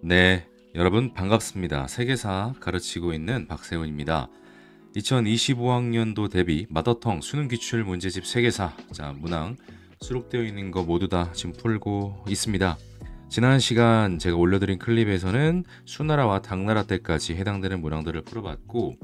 네, 여러분 반갑습니다. 세계사 가르치고 있는 박세훈입니다. 2025학년도 대비 마더텅 수능 기출 문제집 세계사 문항 수록되어 있는 거 모두 다 지금 풀고 있습니다. 지난 시간 제가 올려드린 클립에서는 수나라와 당나라 때까지 해당되는 문항들을 풀어봤고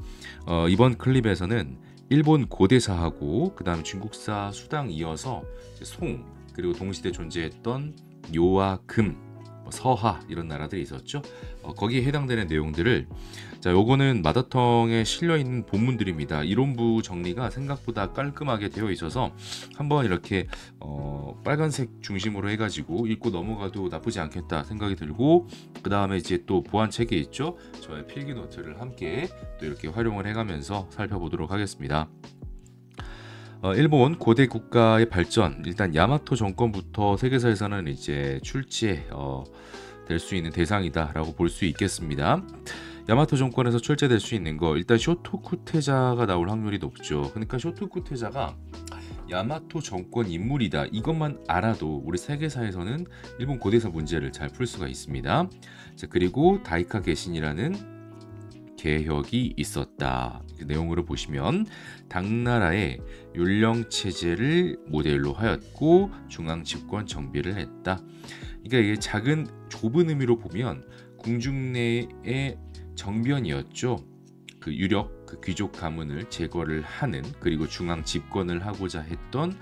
이번 클립에서는 일본 고대사하고 그 다음 중국사 수당 이어서 송 그리고 동시대 존재했던 요와 금 서하 이런 나라들이 있었죠. 거기에 해당되는 내용들을 요거는 마더텅에 실려 있는 본문들입니다. 이론부 정리가 생각보다 깔끔하게 되어 있어서 한번 이렇게 빨간색 중심으로 해가지고 읽고 넘어가도 나쁘지 않겠다 생각이 들고, 그 다음에 이제 또 보안 책에 있죠. 저의 필기 노트를 함께 또 이렇게 활용을 해가면서 살펴보도록 하겠습니다. 일본 고대 국가의 발전, 일단 야마토 정권부터 세계사에서는 이제 출제 될 수 있는 대상이다라고 볼 수 있겠습니다. 야마토 정권에서 출제될 수 있는 거, 일단 쇼토쿠테자가 나올 확률이 높죠. 그러니까 쇼토쿠테자가 야마토 정권 인물이다, 이것만 알아도 우리 세계사에서는 일본 고대사 문제를 잘 풀 수가 있습니다. 그리고 다이카 개신이라는 개혁이 있었다. 내용으로 보시면 당나라의 율령 체제를 모델로 하였고 중앙 집권 정비를 했다. 그러니까 이게 작은 좁은 의미로 보면 궁중내의 정변이었죠. 그 유력 그 귀족 가문을 제거를 하는, 그리고 중앙 집권을 하고자 했던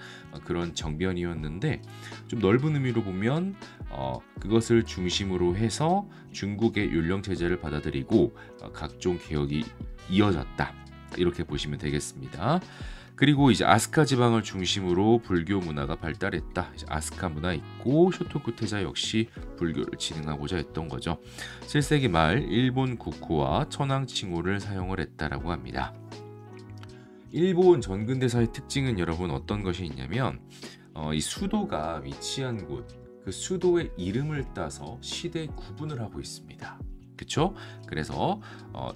그런 정변이었는데, 좀 넓은 의미로 보면 그것을 중심으로 해서 중국의 율령 체제를 받아들이고 각종 개혁이 이어졌다, 이렇게 보시면 되겠습니다. 그리고 이제 아스카 지방을 중심으로 불교 문화가 발달했다. 이제 아스카 문화 있고 쇼토쿠테자 역시 불교를 진행하고자 했던 거죠. 7세기 말 일본 국호와 천황 칭호를 사용을 했다라고 합니다. 일본 전근대사의 특징은 여러분 어떤 것이 있냐면 이 수도가 위치한 곳, 그 수도의 이름을 따서 시대 구분을 하고 있습니다. 그쵸? 그래서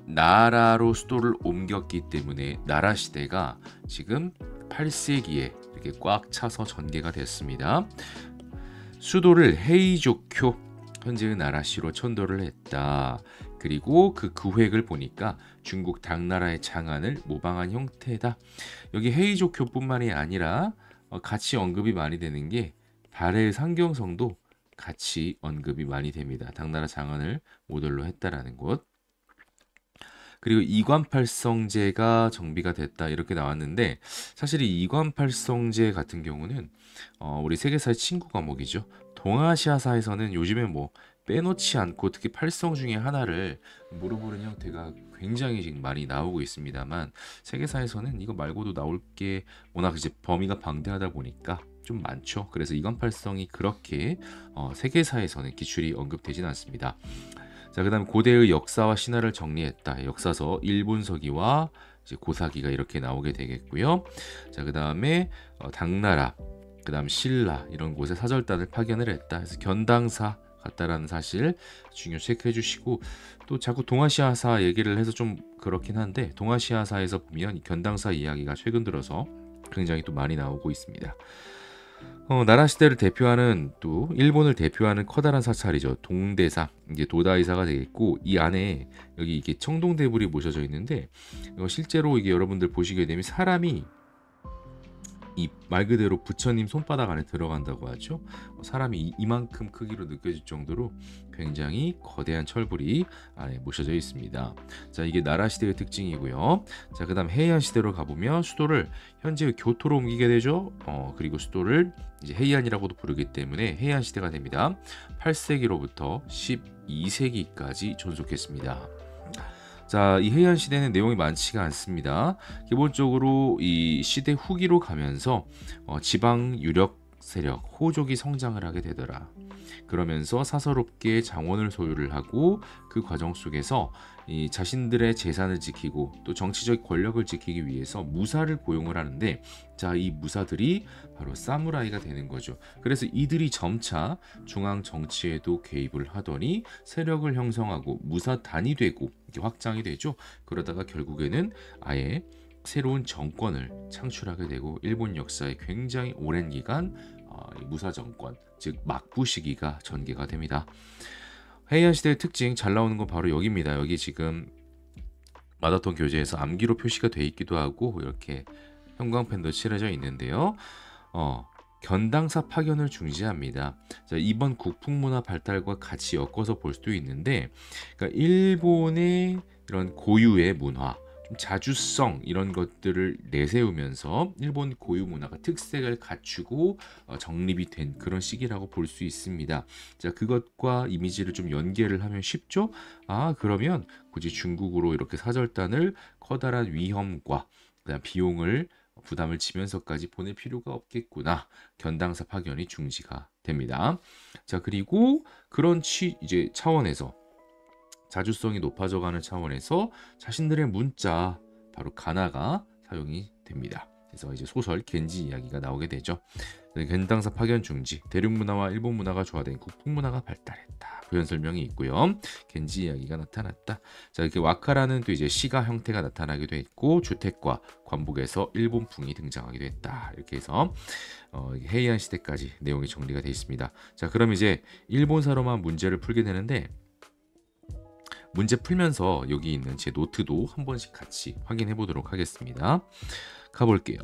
나라로 수도를 옮겼기 때문에 나라 시대가 지금 8세기에 이렇게 꽉 차서 전개가 됐습니다. 수도를 헤이조쿄, 현재의 나라시로 천도를 했다. 그리고 그 구획을 보니까 중국 당나라의 장안을 모방한 형태다. 여기 헤이조쿄뿐만이 아니라 같이 언급이 많이 되는 게 발해의 상경성도 같이 언급이 많이 됩니다. 당나라 장안을 모델로 했다라는 것. 그리고 이관팔성제가 정비가 됐다, 이렇게 나왔는데, 사실 이 이관팔성제 같은 경우는 우리 세계사의 친구 과목이죠. 동아시아사에서는 요즘에 뭐 빼놓지 않고 특히 팔성 중에 하나를 물어보는 형태가 굉장히 지금 많이 나오고 있습니다만, 세계사에서는 이거 말고도 나올 게 워낙 이제 범위가 방대하다 보니까 좀 많죠. 그래서 이관팔성이 그렇게 세계사에서는 기출이 언급되진 않습니다. 그 다음 고대의 역사와 신화를 정리했다. 역사서 일본서기와 이제 고사기가 이렇게 나오게 되겠고요. 그 다음에 당나라, 그 다음 신라 이런 곳에 사절단을 파견을 했다. 그래서 견당사 같다라는 사실 중요 체크해 주시고, 또 자꾸 동아시아사 얘기를 해서 좀 그렇긴 한데, 동아시아사에서 보면 견당사 이야기가 최근 들어서 굉장히 또 많이 나오고 있습니다. 나라 시대를 대표하는, 또 일본을 대표하는 커다란 사찰이죠. 동대사, 이게 도다이사가 되겠고, 이 안에 여기 이게 청동대불이 모셔져 있는데, 실제로 이게 여러분들 보시게 되면 사람이 이 말 그대로 부처님 손바닥 안에 들어간다고 하죠. 사람이 이만큼 크기로 느껴질 정도로 굉장히 거대한 철불이 안에 모셔져 있습니다. 이게 나라 시대의 특징이고요. 그 다음 해이안 시대로 가보면 수도를 현재의 교토로 옮기게 되죠. 그리고 수도를 이제 해이안이라고도 부르기 때문에 해이안 시대가 됩니다. 8세기로부터 12세기까지 존속했습니다. 이 해이안 시대는 내용이 많지가 않습니다. 기본적으로 이 시대 후기로 가면서 지방 유력 세력 호족이 성장을 하게 되더라. 그러면서 사서롭게 장원을 소유를 하고, 그 과정 속에서 이 자신들의 재산을 지키고 또 정치적 권력을 지키기 위해서 무사를 고용을 하는데, 이 무사들이 바로 사무라이가 되는 거죠. 그래서 이들이 점차 중앙 정치에도 개입을 하더니 세력을 형성하고 무사단이 되고 이게 확장이 되죠. 그러다가 결국에는 아예 새로운 정권을 창출하게 되고, 일본 역사의 굉장히 오랜 기간 무사 정권, 즉 막부 시기가 전개가 됩니다. 헤이안 시대의 특징 잘 나오는 건 바로 여기입니다. 여기 지금 마더톤 교재에서 암기로 표시가 돼 있기도 하고 이렇게 형광펜도 칠해져 있는데요. 견당사 파견을 중시합니다. 자, 이번 국풍문화 발달과 같이 엮어서 볼 수도 있는데, 그러니까 일본의 이런 고유의 문화, 좀 자주성 이런 것들을 내세우면서 일본 고유 문화가 특색을 갖추고 정립이 된 그런 시기라고 볼 수 있습니다. 자, 그것과 이미지를 좀 연계를 하면 쉽죠? 아, 그러면 굳이 중국으로 이렇게 사절단을 커다란 위험과 그다음 비용을 부담을 지면서까지 보낼 필요가 없겠구나. 견당사 파견이 중시가 됩니다. 자, 그리고 그런 이제 차원에서 자주성이 높아져가는 차원에서 자신들의 문자 바로 가나가 사용이 됩니다. 그래서 이제 소설 겐지 이야기가 나오게 되죠. 견당사 파견 중지, 대륙 문화와 일본 문화가 조화된 국풍 문화가 발달했다. 부연 설명이 있고요. 겐지 이야기가 나타났다. 자, 이렇게 와카라는 또 이제 시가 형태가 나타나기도 했고 주택과 관복에서 일본풍이 등장하기도 했다. 이렇게 해서 헤이안 시대까지 내용이 정리가 되어 있습니다. 자, 그럼 이제 일본사로만 문제를 풀게 되는데 문제 풀면서 여기 있는 제 노트도 한 번씩 같이 확인해 보도록 하겠습니다. 가볼게요.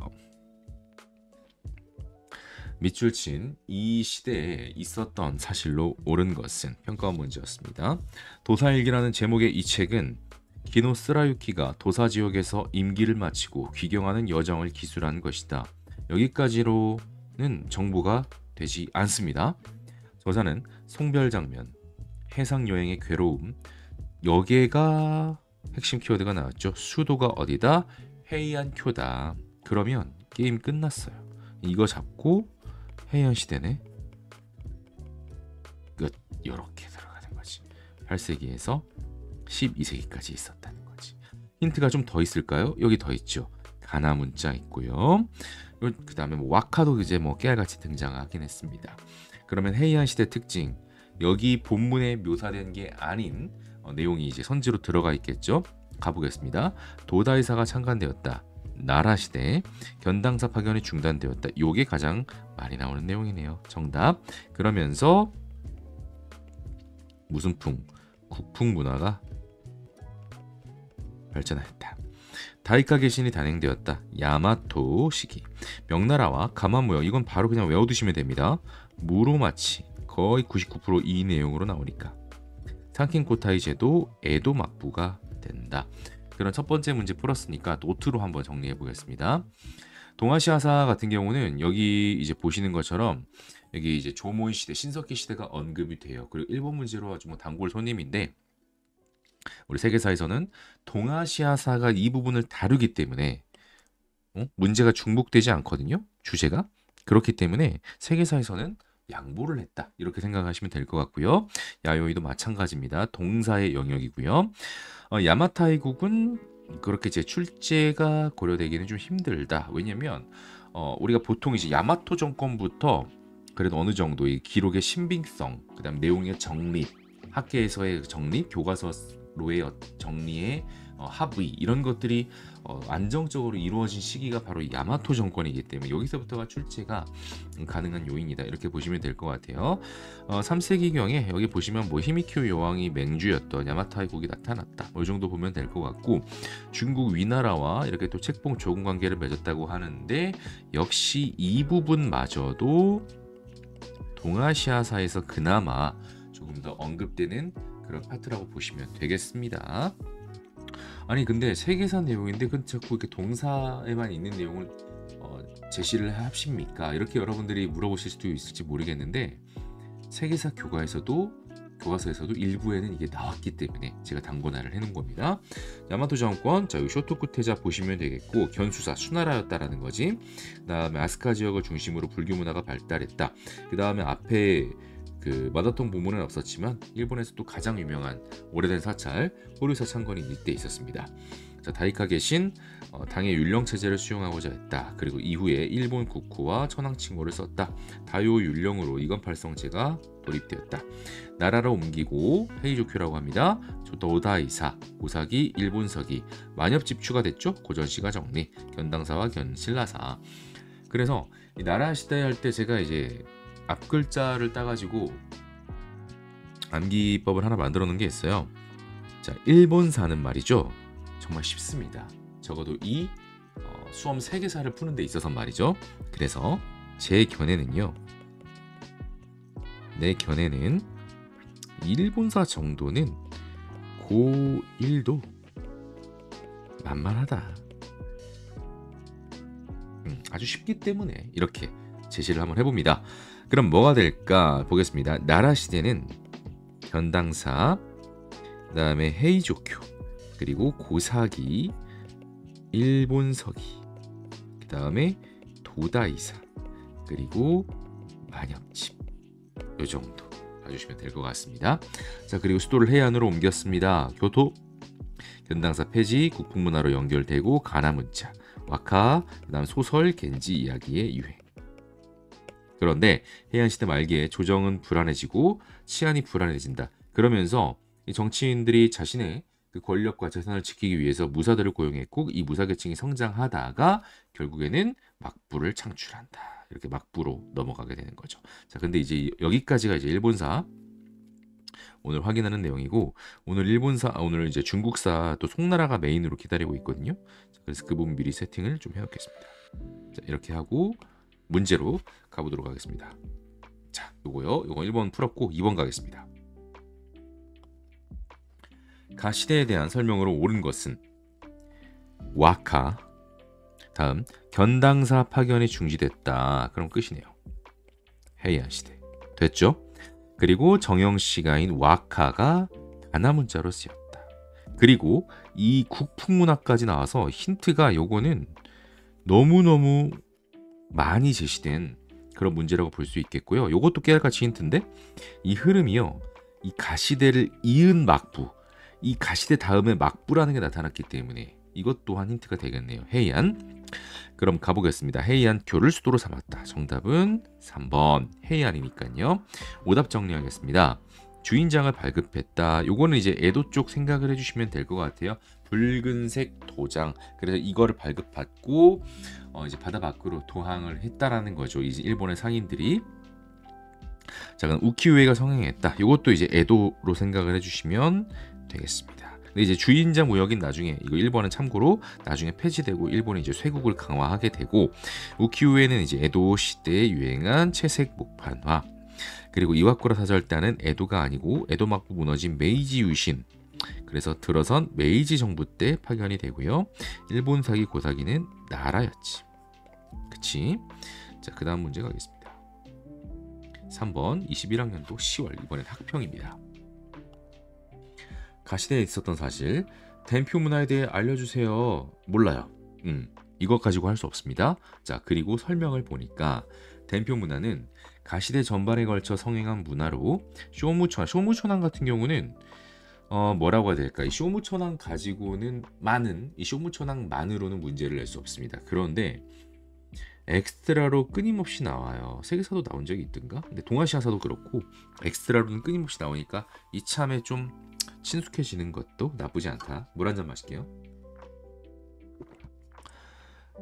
밑줄 친 이 시대에 있었던 사실로 옳은 것은 평가원 문제였습니다. 도사일기라는 제목의 이 책은 기노 스라유키가 도사 지역에서 임기를 마치고 귀경하는 여정을 기술한 것이다. 여기까지로는 정보가 되지 않습니다. 저자는 송별 장면, 해상 여행의 괴로움, 여기가 핵심 키워드가 나왔죠. 수도가 어디다? 헤이안쿄다. 그러면 게임 끝났어요. 이거 잡고 헤이안 시대네 끝. 이렇게 들어가는 거지. 8세기에서 12세기까지 있었다는 거지. 힌트가 좀 더 있을까요? 여기 더 있죠. 가나 문자 있고요. 그 다음에 와카도 이제 깨알같이 등장하긴 했습니다. 그러면 헤이안 시대 특징, 여기 본문에 묘사된 게 아닌 내용이 이제 선지로 들어가 있겠죠. 가보겠습니다. 도다이사가 창간되었다. 나라시대, 견당사 파견이 중단되었다. 요게 가장 많이 나오는 내용이네요. 정답. 그러면서 무슨 풍? 국풍 문화가 발전했다. 다이카 개신이 단행되었다. 야마토 시기. 명나라와 가마무역, 이건 바로 그냥 외워두시면 됩니다. 무로마치, 거의 99%이 내용으로 나오니까. 상킨코타이 제도, 에도 막부가 된다. 그런 첫 번째 문제 풀었으니까 노트로 한번 정리해 보겠습니다. 동아시아사 같은 경우는 여기 이제 보시는 것처럼 여기 이제 조모이 시대, 신석기 시대가 언급이 돼요. 그리고 일본 문제로 아주 단골 손님인데 우리 세계사에서는 동아시아사가 이 부분을 다루기 때문에 문제가 중복되지 않거든요. 주제가. 그렇기 때문에 세계사에서는 양보를 했다. 이렇게 생각하시면 될 것 같고요. 야요이도 마찬가지입니다. 동사의 영역이고요. 야마타이국은 그렇게 제 출제가 고려되기는 좀 힘들다. 왜냐면 우리가 보통 이제 야마토 정권부터 그래도 어느 정도 이 기록의 신빙성, 그다음 내용의 정립, 학계에서의 정립, 교과서로의 정리의 합의 이런 것들이 안정적으로 이루어진 시기가 바로 야마토 정권이기 때문에 여기서부터가 출제가 가능한 요인이다. 이렇게 보시면 될 것 같아요. 3세기경에 여기 보시면 히미큐 여왕이 맹주였던 야마타이국이 나타났다. 이 정도 보면 될 것 같고 중국 위나라와 이렇게 또 책봉 조금 관계를 맺었다고 하는데 역시 이 부분마저도 동아시아사에서 그나마 조금 더 언급되는 그런 파트라고 보시면 되겠습니다. 아니 근데 세계사 내용인데 그 자꾸 이렇게 동사에만 있는 내용을 제시를 하십니까? 이렇게 여러분들이 물어보실 수도 있을지 모르겠는데 세계사 교과서에서도 일부에는 이게 나왔기 때문에 제가 단권화를 해놓은 겁니다. 야마토 정권, 자, 쇼토쿠테자 보시면 되겠고 견수사 수나라였다라는 거지. 그 다음에 아스카 지역을 중심으로 불교 문화가 발달했다. 그 다음에 앞에 그 마다톤 부문은 없었지만 일본에서도 가장 유명한 오래된 사찰 호류사 창건이 이때 있었습니다. 자, 다이카 개신 당의 율령 체제를 수용하고자 했다. 그리고 이후에 일본 국호와 천황칭호를 썼다. 다요 율령으로 이건팔성제가 도입되었다. 나라로 옮기고 헤이조큐라고 합니다. 도다이사, 고사기, 일본서기, 만엽집추가 됐죠. 고전시가 정리, 견당사와 견신라사. 그래서 이 나라 시대 할 때 제가 이제 앞글자를 따가지고 암기법을 하나 만들어 놓은 게 있어요. 자, 일본사는 말이죠. 정말 쉽습니다. 적어도 이 수험 세계사를 푸는 데 있어서 말이죠. 그래서 제 견해는요. 내 견해는 일본사 정도는 고1도 만만하다. 아주 쉽기 때문에 이렇게 제시를 한번 해봅니다. 그럼 뭐가 될까 보겠습니다. 나라 시대는 견당사, 그 다음에 헤이조쿄, 그리고 고사기, 일본서기, 그 다음에 도다이사, 그리고 만엽집. 요 정도 봐주시면 될 것 같습니다. 자, 그리고 수도를 해안으로 옮겼습니다. 교토, 견당사 폐지, 국풍문화로 연결되고 가나문자, 와카, 그 다음 소설, 겐지 이야기의 유행. 그런데 해안시대 말기에 조정은 불안해지고 치안이 불안해진다. 그러면서 이 정치인들이 자신의 그 권력과 재산을 지키기 위해서 무사들을 고용했고 이 무사계층이 성장하다가 결국에는 막부를 창출한다. 이렇게 막부로 넘어가게 되는 거죠. 자, 근데 이제 여기까지가 이제 일본사 오늘 확인하는 내용이고 오늘 이제 중국사 또 송나라가 메인으로 기다리고 있거든요. 자, 그래서 그 부분 미리 세팅을 좀 해놓겠습니다. 자, 이렇게 하고 문제로 가보도록 하겠습니다. 자, 요거 1번 풀었고 2번 가겠습니다. 가시대에 대한 설명으로 옳은 것은 와카, 다음 견당사 파견이 중지됐다. 그럼 끝이네요. 해이안시대 됐죠? 그리고 정형시가인 와카가 가나문자로 쓰였다. 그리고 이 국풍문화까지 나와서 힌트가 요거는 너무너무 많이 제시된 그런 문제라고 볼 수 있겠고요. 요것도 깨알같이 힌트인데 이 흐름이요. 이 가시대를 이은 막부, 이 가시대 다음에 막부라는 게 나타났기 때문에 이것 또한 힌트가 되겠네요. 해이안. 그럼 가보겠습니다. 해이안교를 수도로 삼았다. 정답은 3번 해이안이니까요. 오답 정리하겠습니다. 주인장을 발급했다. 요거는 이제 에도 쪽 생각을 해주시면 될 것 같아요. 붉은색 도장. 그래서 이거를 발급받고 이제 바다 밖으로 도항을 했다라는 거죠. 이제 일본의 상인들이. 자, 그럼 우키우에가 성행했다. 요것도 이제 에도로 생각을 해주시면 되겠습니다. 근데 이제 주인장 무역인 나중에 이거 일본은 참고로 나중에 폐지되고 일본이 이제 쇄국을 강화하게 되고 우키우에는 이제 에도 시대에 유행한 채색 목판화, 그리고 이와쿠라 사절단은 에도가 아니고 에도 막부 무너진 메이지 유신, 그래서 들어선 메이지 정부 때 파견이 되고요. 일본 사기 고사기는 나라였지. 그치? 자, 그 다음 문제 가겠습니다. 3번 21학년도 10월 이번엔 학평입니다. 가시대에 있었던 사실 덴표 문화에 대해 알려주세요. 몰라요. 이것 가지고 할 수 없습니다. 자, 그리고 설명을 보니까 덴표 문화는 가시대 전반에 걸쳐 성행한 문화로 쇼무천황 같은 경우는 뭐라고 해야 될까? 이 쇼무천황 가지고는 이 쇼무천황만으로는 문제를 낼 수 없습니다. 그런데 엑스트라로 끊임없이 나와요. 세계사도 나온 적이 있던가? 근데 동아시아사도 그렇고 엑스트라로는 끊임없이 나오니까 이참에 좀 친숙해지는 것도 나쁘지 않다. 물 한잔 마실게요.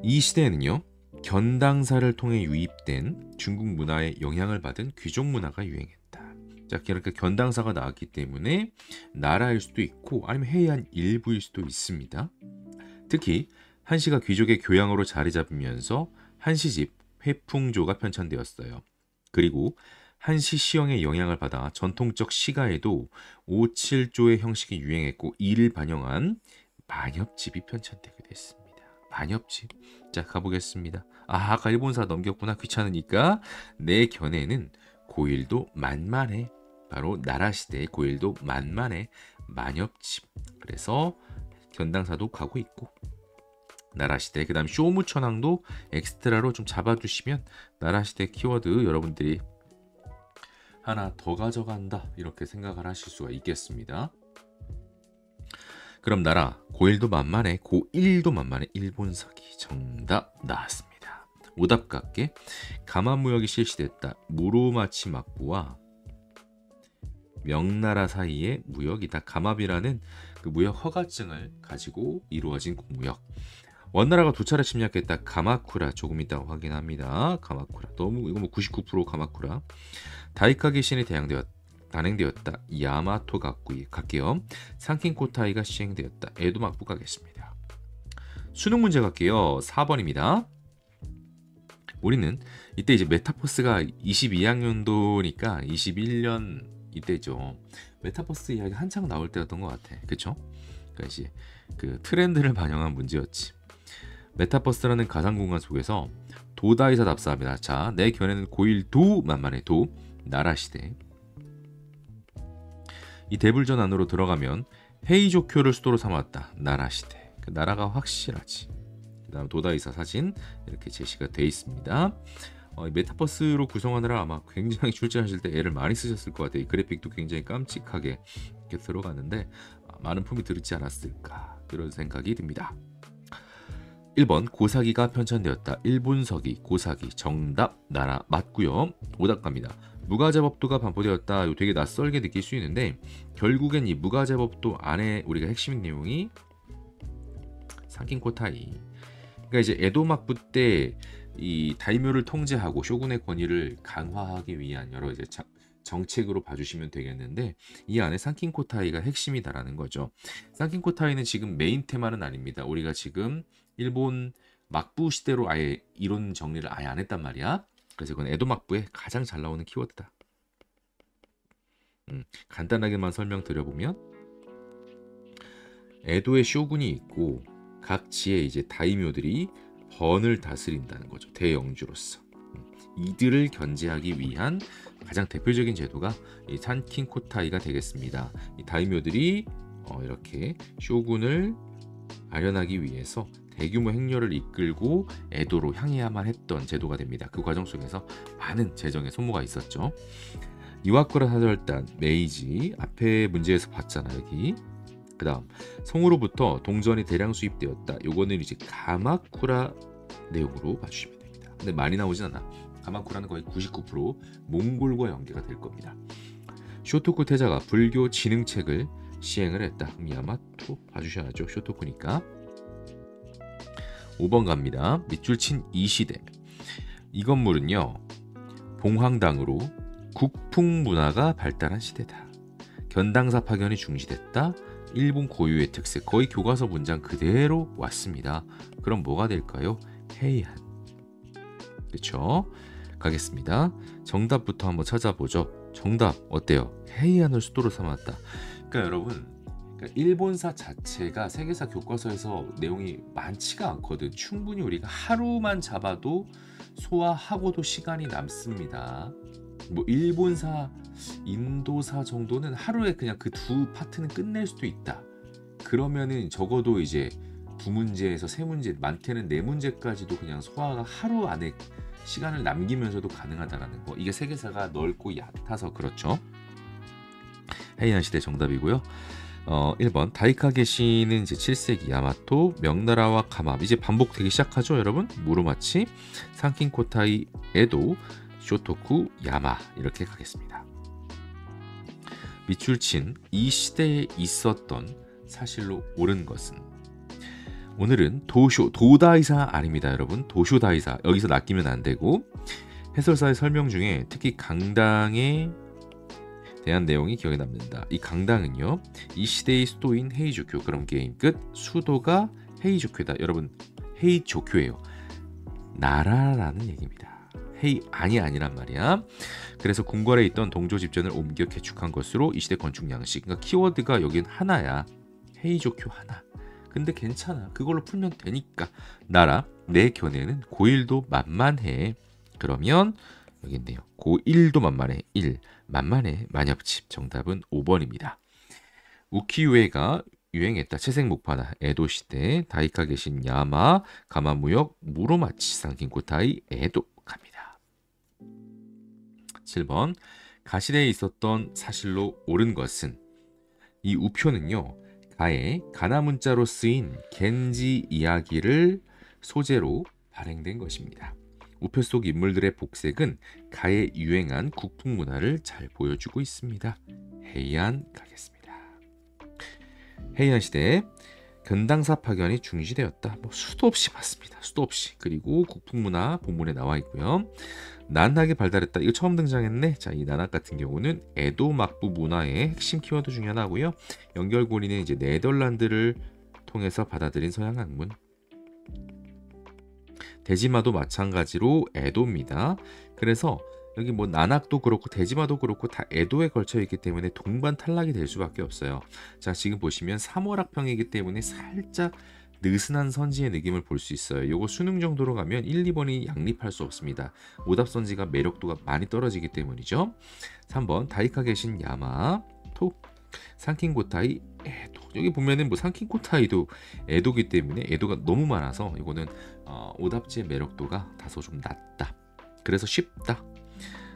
이 시대에는요, 견당사를 통해 유입된 중국 문화에 영향을 받은 귀족 문화가 유행했다. 자, 그러니까 견당사가 나왔기 때문에 나라일 수도 있고 아니면 해이안 일부일 수도 있습니다. 특히 한시가 귀족의 교양으로 자리 잡으면서 한시집 회풍조가 편찬되었어요. 그리고 한시 시형의 영향을 받아 전통적 시가에도 5-7조의 형식이 유행했고 이를 반영한 만엽집이 편찬되게 됐습니다. 만엽집. 자, 가보겠습니다. 아까 일본사 넘겼구나. 귀찮으니까. 내 견해는 고1도 만만해. 바로 나라시대의 고1도 만만해. 만엽집. 그래서 견당사도 가고 있고 나라시대, 그 다음 쇼무천황도 엑스트라로 좀 잡아주시면 나라시대 키워드 여러분들이 하나 더 가져간다 이렇게 생각을 하실 수가 있겠습니다. 그럼 나라 고1도 만만해, 고1도 만만해. 일본서기 정답 나왔습니다. 오답 같게 가마무역이 실시됐다. 무로마치 막부와 명나라 사이의 무역이다. 가마비라는 그 무역 허가증을 가지고 이루어진 무역. 원나라가 두 차례 침략했다. 가마쿠라 조금 이따 확인합니다. 가마쿠라 너무 이거 뭐 99% 가마쿠라. 다이카기 신이 대항되었다. 단행되었다. 야마토 갈게요. 상킨코타이가 시행되었다. 에도 막부 가겠습니다. 수능 문제 갈게요. 4번입니다. 우리는 이때 이제 메타버스가 22학년도니까 21년 이때죠. 메타버스 이야기 한창 나올 때였던 것 같아. 그쵸? 그러니까 이제 그 트렌드를 반영한 문제였지. 메타버스라는 가상공간 속에서 도다이사 답사합니다. 자, 내 견해는 고1 도 만만의 도 나라시대. 이 대불전 안으로 들어가면 헤이조쿄를 수도로 삼았다. 나라시대. 그 나라가 확실하지. 그 다음 도다이사 사진 이렇게 제시가 돼 있습니다. 메타버스로 구성하느라 아마 굉장히 출제하실 때 애를 많이 쓰셨을 것 같아요. 이 그래픽도 굉장히 깜찍하게 이렇게 들어가는데 많은 품이 들지 않았을까 그런 생각이 듭니다. 1번 고사기가 편찬되었다. 일본서기 고사기 정답 나라 맞고요. 오답 갑니다. 무가제법도가 반포되었다. 이거 되게 낯설게 느낄 수 있는데 결국엔 이 무가제법도 안에 우리가 핵심 내용이 상킨코타이. 그러니까 이제 에도 막부 때 이 다이묘를 통제하고 쇼군의 권위를 강화하기 위한 여러 이제 정책으로 봐주시면 되겠는데 이 안에 상킨코타이가 핵심이다라는 거죠. 상킨코타이는 지금 메인 테마는 아닙니다. 우리가 지금 일본 막부 시대로 아예 이론 정리를 아예 안 했단 말이야. 그래서 이건 에도 막부에 가장 잘 나오는 키워드다. 간단하게만 설명드려보면 에도의 쇼군이 있고 각 지의 이제 다이묘들이 번을 다스린다는 거죠. 대영주로서. 이들을 견제하기 위한 가장 대표적인 제도가 이 상킨코타이가 되겠습니다. 이 다이묘들이 이렇게 쇼군을 아련하기 위해서 대규모 행렬을 이끌고 에도로 향해야만 했던 제도가 됩니다. 그 과정 속에서 많은 재정의 소모가 있었죠. 이와쿠라 사절단, 메이지 앞에 문제에서 봤잖아 여기. 그 다음 성으로부터 동전이 대량 수입되었다. 요거는 이제 가마쿠라 내용으로 봐주시면 됩니다. 근데 많이 나오진 않아. 가마쿠라는 거의 99% 몽골과 연계가 될 겁니다. 쇼토쿠 태자가 불교 진흥책을 시행을 했다. 야마토 봐주셔야죠. 쇼토쿠니까. 5번 갑니다. 밑줄 친 이시대. 이 건물은요 봉황당으로 국풍 문화가 발달한 시대다. 견당사 파견이 중시됐다. 일본 고유의 특색, 거의 교과서 문장 그대로 왔습니다. 그럼 뭐가 될까요? 헤이안. 그렇죠? 가겠습니다. 정답부터 한번 찾아보죠. 정답 어때요? 헤이안을 수도로 삼았다. 그러니까 여러분, 일본사 자체가 세계사 교과서에서 내용이 많지가 않거든. 충분히 우리가 하루만 잡아도 소화하고도 시간이 남습니다. 뭐 일본사, 인도사 정도는 하루에 그냥 그 두 파트는 끝낼 수도 있다. 그러면은 적어도 이제 두 문제에서 세 문제, 많게는 네 문제까지도 그냥 소화가 하루 안에 시간을 남기면서도 가능하다라는 거. 이게 세계사가 넓고 얕아서 그렇죠. 헤이안 시대 정답이고요. 1번 다이카게시는 이제 7세기 야마토, 명나라와 가마. 이제 반복되기 시작하죠, 여러분. 무로마치, 상킨코타이, 에도, 쇼토쿠, 야마 이렇게 가겠습니다. 밑줄 친 이 시대에 있었던 사실로 옳은 것은 오늘은 도다이사 아닙니다, 여러분. 도쇼다이사 여기서 낚이면 안 되고 해설사의 설명 중에 특히 강당에 대한 내용이 기억에 남는다. 이 강당은요 이 시대의 수도인 헤이조쿄. 그럼 게임 끝. 수도가 헤이조쿄다. 여러분 헤이조쿄예요. 나라라는 얘기입니다. 헤이안이 아니란 말이야. 그래서 궁궐에 있던 동조 집전을 옮겨 개축한 것으로 이 시대 건축 양식. 그러니까 키워드가 여긴 하나야. 헤이조쿄 하나. 근데 괜찮아. 그걸로 풀면 되니까. 나라 내 견해는 고1도 만만해. 그러면 여기 있네요. 고1도 만만해. 1. 만만해. 만엽집. 정답은 5번입니다. 우키우에가 유행했다. 채색 목파나 에도 시대. 다이카 계신 야마, 가마무역, 무로마치, 상킨코타이, 에도 갑니다. 7번 가시대에 있었던 사실로 옳은 것은 이 우표는요. 가의 가나 문자로 쓰인 겐지 이야기를 소재로 발행된 것입니다. 우표 속 인물들의 복색은 가에 유행한 국풍 문화를 잘 보여주고 있습니다. 헤이안 가겠습니다. 헤이안 시대 견당사 파견이 중시되었다. 뭐 수도 없이 맞습니다. 수도 없이. 그리고 국풍문화 본문에 나와 있고요. 난하게 발달했다. 이거 처음 등장했네. 자, 이 난학 같은 경우는 에도 막부 문화의 핵심 키워드 중에 하나고요. 연결고리는 이제 네덜란드를 통해서 받아들인 서양 학문. 대지마도 마찬가지로 에도입니다. 그래서 여기 뭐 난학도 그렇고 대지마도 그렇고 다 에도에 걸쳐 있기 때문에 동반 탈락이 될 수밖에 없어요. 자, 지금 보시면 3월학평이기 때문에 살짝 느슨한 선지의 느낌을 볼 수 있어요. 요거 수능 정도로 가면 1, 2번이 양립할 수 없습니다. 오답 선지가 매력도가 많이 떨어지기 때문이죠. 3번 다이카게신 야마토 상킹고타이 에도. 여기 보면은 뭐 상킹고타이도 에도기 때문에 에도가 너무 많아서 이거는 오답지의 매력도가 다소 좀 낮다. 그래서 쉽다.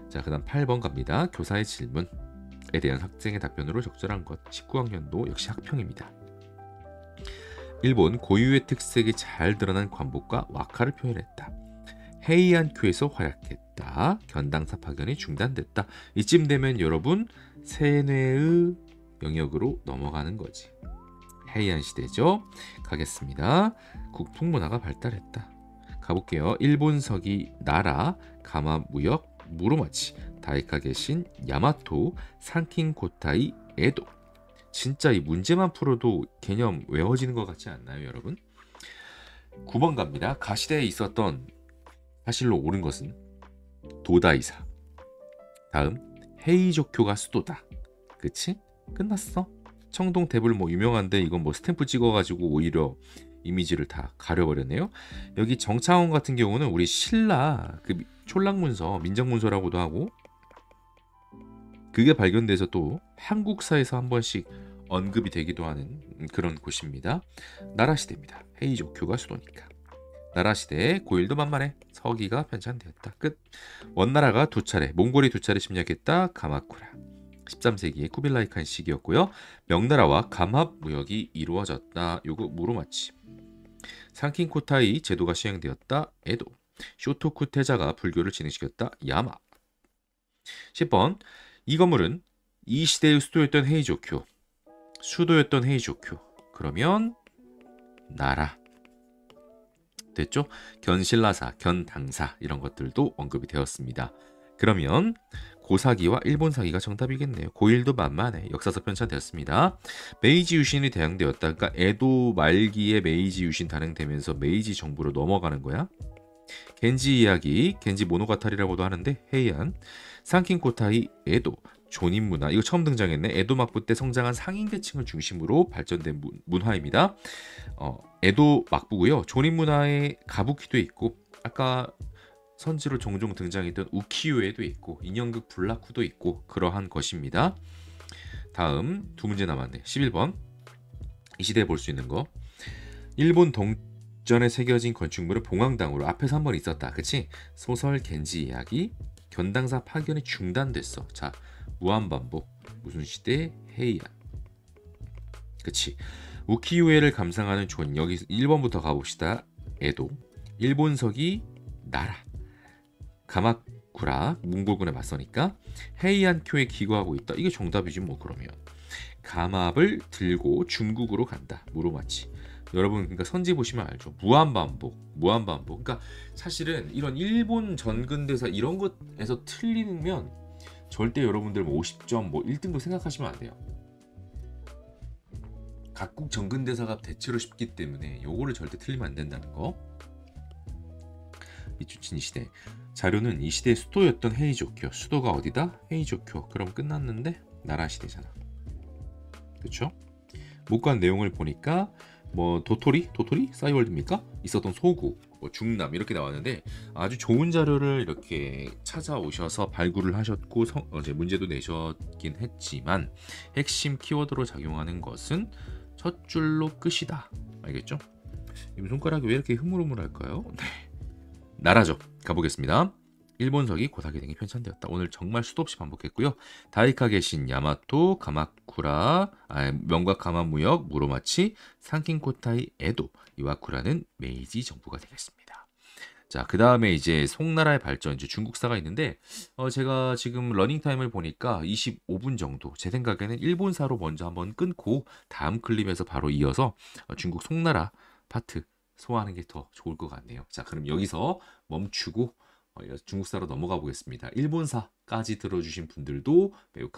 자, 그다음 8번 갑니다. 교사의 질문에 대한 학생의 답변으로 적절한 것. 19학년도 역시 학평입니다. 일본 고유의 특색이 잘 드러난 관복과 와카를 표현했다. 헤이안큐에서 활약했다. 견당사 파견이 중단됐다. 이쯤 되면 여러분 세뇌의 영역으로 넘어가는 거지. 헤이안 시대죠. 가겠습니다. 국풍문화가 발달했다. 가볼게요. 일본서기 나라, 가마무역, 무로마치, 다이카게신, 야마토, 상킹고타이, 에도. 진짜 이 문제만 풀어도 개념 외워지는 것 같지 않나요, 여러분? 9번 갑니다. 가시대에 있었던 사실로 옳은 것은 도다이사. 다음 헤이조쿄가 수도다. 그치? 끝났어. 청동 대불 뭐 유명한데 이건 뭐 스탬프 찍어가지고 오히려 이미지를 다 가려버렸네요. 여기 정창원 같은 경우는 우리 신라 그 촐락문서, 민정문서라고도 하고 그게 발견돼서 또 한국사에서 한 번씩 언급이 되기도 하는 그런 곳입니다. 나라시대입니다. 헤이조큐가 수도니까. 나라시대에 고일도 만만해. 서기가 편찬되었다. 끝. 원나라가 두 차례, 몽골이 두 차례 침략했다. 가마쿠라. 13세기의 쿠빌라이 칸 시기였고요. 명나라와 감합 무역이 이루어졌다. 요거 무로마치. 상킹코타이 제도가 시행되었다. 에도. 쇼토쿠 태자가 불교를 진행시켰다. 야마. 10번. 이 건물은 이 시대의 수도였던 헤이조쿄. 수도였던 헤이조쿄. 그러면 나라. 됐죠? 견신라사, 견당사 이런 것들도 언급이 되었습니다. 그러면 고사기와 일본사기가 정답이겠네요. 고일도 만만해. 역사서 편찬되었습니다. 메이지 유신이 대항되었다. 그러니까 에도 말기에 메이지 유신 단행되면서 메이지 정부로 넘어가는 거야. 겐지 이야기, 겐지 모노가타리라고도 하는데 헤이안, 상킹코타이, 에도, 조닌문화. 이거 처음 등장했네. 에도 막부 때 성장한 상인계층을 중심으로 발전된 문화입니다. 에도 막부고요. 조닌문화에 가부키도 있고 아까 선지로 종종 등장했던 우키요에도 있고 인형극 블라쿠도 있고 그러한 것입니다. 다음 두 문제 남았네. 11번. 이 시대에 볼 수 있는 거. 일본 동전에 새겨진 건축물은 봉황당으로 앞에서 한 번 있었다. 그치? 소설 겐지 이야기. 견당사 파견이 중단됐어. 자, 무한반복. 무슨 시대? 헤이안. 그치? 우키요에를 감상하는 존. 여기 1번부터 가봅시다. 에도. 일본서기 나라. 가마쿠라 몽골군에 맞서니까 헤이안쿄에 기거하고 있다. 이게 정답이지 뭐. 그러면 감압을 들고 중국으로 간다. 무로마치. 여러분 그러니까 선지 보시면 알죠. 무한반복. 그러니까 사실은 이런 일본 전근대사 이런 것에서 틀리면 절대 여러분들 뭐 50점 뭐 1등도 생각하시면 안 돼요. 각국 전근대사가 대체로 쉽기 때문에 요거를 절대 틀리면 안 된다는 거. 미추친 이 시대. 자료는 이 시대의 수도였던 헤이조쿄. 수도가 어디다? 헤이조쿄. 그럼 끝났는데 나라 시대잖아. 그렇죠? 목관 내용을 보니까 뭐 도토리 싸이월드입니까? 있었던 소구, 뭐 중남 이렇게 나왔는데 아주 좋은 자료를 이렇게 찾아오셔서 발굴을 하셨고 이제 문제도 내셨긴 했지만 핵심 키워드로 작용하는 것은 첫 줄로 끝이다. 알겠죠? 이 손가락이 왜 이렇게 흐물흐물할까요? 네. 나라죠. 가보겠습니다. 일본서기 고사기 등이 편찬되었다. 오늘 정말 수도 없이 반복했고요. 다이카게신, 야마토, 가마쿠라, 명과 가마무역, 무로마치, 상킹코타이, 에도, 이와쿠라는 메이지 정부가 되겠습니다. 자, 그다음에 이제 송나라의 발전, 이제 중국사가 있는데 제가 지금 러닝 타임을 보니까 25분 정도. 제 생각에는 일본사로 먼저 한번 끊고 다음 클립에서 바로 이어서 중국 송나라 파트 소화하는 게 더 좋을 것 같네요. 자, 그럼 여기서 멈추고 이어서 중국사로 넘어가 보겠습니다. 일본사까지 들어주신 분들도 매우